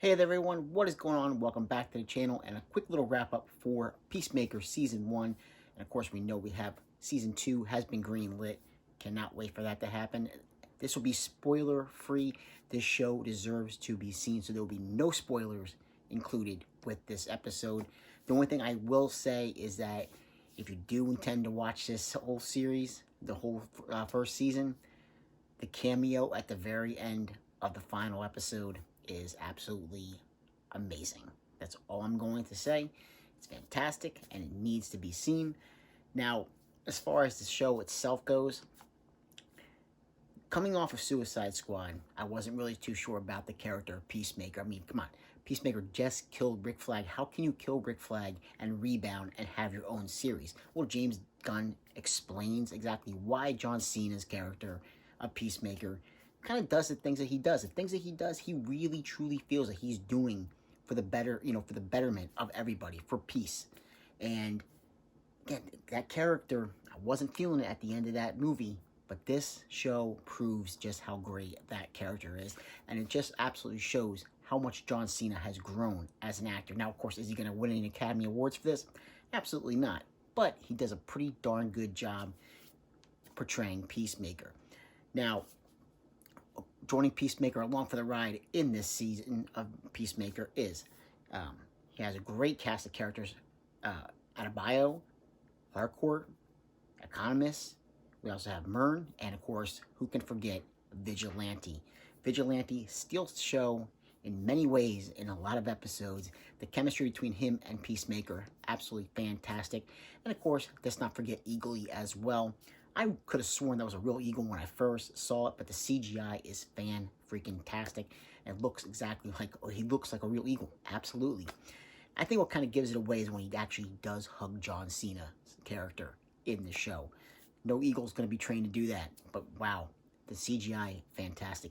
Hey there everyone, what is going on? Welcome back to the channel and a quick little wrap up for Peacemaker Season 1. And of course we know we have Season 2 has been greenlit. Cannot wait for that to happen. This will be spoiler free. This show deserves to be seen, so there will be no spoilers included with this episode. The only thing I will say is that if you do intend to watch this whole series, the whole first season, the cameo at the very end of the final episode is absolutely amazing. That's all I'm going to say. It's fantastic and it needs to be seen. Now, as far as the show itself goes, coming off of Suicide Squad, I wasn't really too sure about the character of Peacemaker. I mean, come on. Peacemaker just killed Rick Flag. How can you kill Rick Flag and rebound and have your own series? Well, James Gunn explains exactly why John Cena's character of Peacemaker kind of does the things that he does. The things that he does, he really truly feels that he's doing for the better, for the betterment of everybody, for peace. And again, that character, I wasn't feeling it at the end of that movie, but this show proves just how great that character is. And it just absolutely shows how much John Cena has grown as an actor. Now, of course, is he going to win any Academy Awards for this? Absolutely not. But he does a pretty darn good job portraying Peacemaker. Now, joining Peacemaker along for the ride in this season of Peacemaker is, he has a great cast of characters, Adebayo, Harcourt, Economist. We also have Myrn, and of course, who can forget Vigilante. Vigilante steals the show in many ways in a lot of episodes. The chemistry between him and Peacemaker, absolutely fantastic. And of course, let's not forget Eagle as well. I could have sworn that was a real eagle when I first saw it, but the CGI is fan-freaking-tastic. It looks exactly like, he looks like a real eagle, absolutely. I think what kind of gives it away is when he actually does hug John Cena's character in the show. No eagle's going to be trained to do that, but wow, the CGI, fantastic.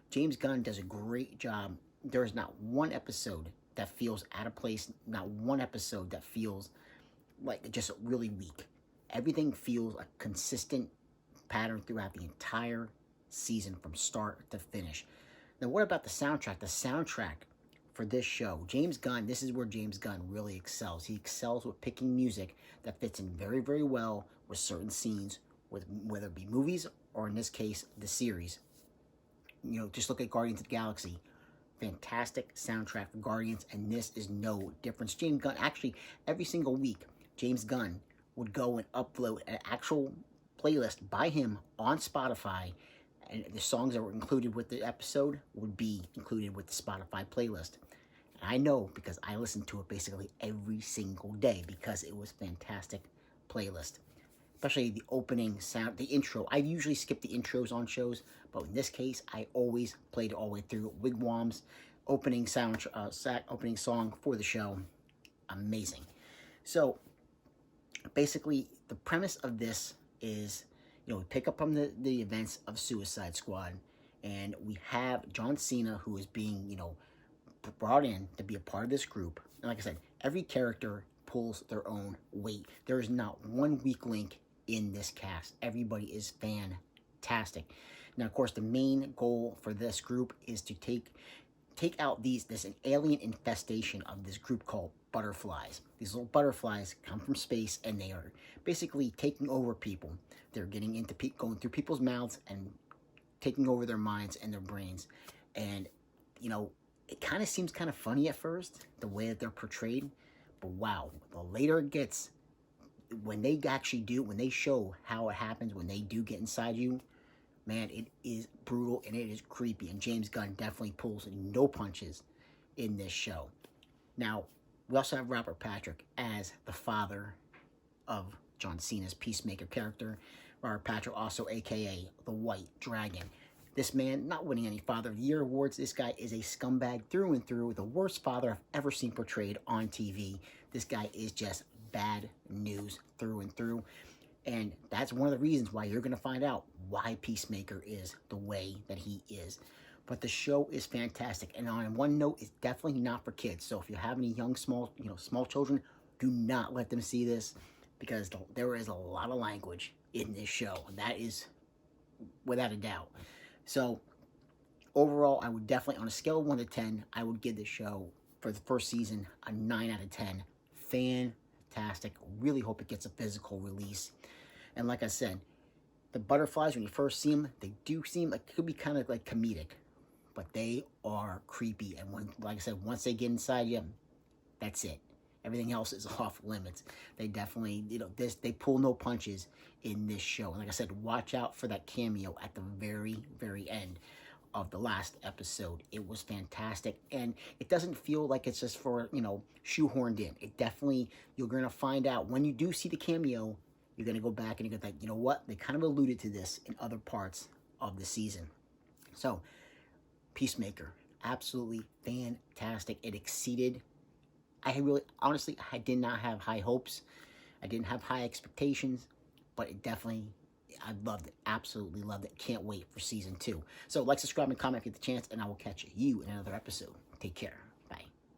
James Gunn does a great job. There is not one episode that feels out of place, not one episode that feels like just really weak. Everything feels a consistent pattern throughout the entire season from start to finish. Now, what about the soundtrack? The soundtrack for this show, James Gunn, this is where James Gunn really excels. He excels with picking music that fits in very, very well with certain scenes, whether it be movies or in this case, the series. Just look at Guardians of the Galaxy. Fantastic soundtrack for Guardians, and this is no difference. James Gunn, actually, every single week, James Gunn would go and upload an actual playlist by him on Spotify, and the songs that were included with the episode would be included with the Spotify playlist. And I know because I listened to it basically every single day because it was fantastic playlist. Especially the opening sound, the intro. I usually skip the intros on shows, but in this case, I always played it all the way through. Wigwam's opening opening song for the show, amazing. So basically, the premise of this is, we pick up from the events of Suicide Squad, and we have John Cena, who is being, brought in to be a part of this group. And like I said, every character pulls their own weight. There is not one weak link in this cast. Everybody is fantastic. Now, of course, the main goal for this group is to take out this alien infestation of this group called butterflies. These little butterflies come from space, and they are basically taking over people. They're getting into going through people's mouths and taking over their minds and their brains. And it kind of seems kind of funny at first, the way that they're portrayed. But wow, the later it gets, when they show how it happens, when they do get inside you, man, it is brutal and it is creepy. And James Gunn definitely pulls no punches in this show. Now, we also have Robert Patrick as the father of John Cena's Peacemaker character. Robert Patrick, also a.k.a. the White Dragon. This man, not winning any Father of the Year awards. This guy is a scumbag through and through. The worst father I've ever seen portrayed on TV. This guy is just bad news through and through. And that's one of the reasons why you're going to find out why Peacemaker is the way that he is. But the show is fantastic. And on one note, it's definitely not for kids. So if you have any young, small children, do not let them see this, because there is a lot of language in this show. And that is without a doubt. So overall, I would definitely, on a scale of 1 to 10, I would give the show, for the first season, a 9 out of 10. Fantastic. Really hope it gets a physical release. And like I said, the butterflies, when you first see them, they do seem like, could be kind of like comedic, but they are creepy. And when, like I said, once they get inside you, that's it. Everything else is off limits. They definitely, they pull no punches in this show. And like I said, watch out for that cameo at the very, very end of the last episode. It was fantastic, and it doesn't feel like it's just for, shoehorned in. It definitely, you're going to find out when you do see the cameo, you're going to go back and you're going to think, you know what, they kind of alluded to this in other parts of the season. So, Peacemaker, absolutely fantastic. It exceeded, honestly, I did not have high hopes. I didn't have high expectations, but it definitely, I loved it. Absolutely loved it. Can't wait for season 2. So like, subscribe, and comment if you get the chance, and I will catch you in another episode. Take care.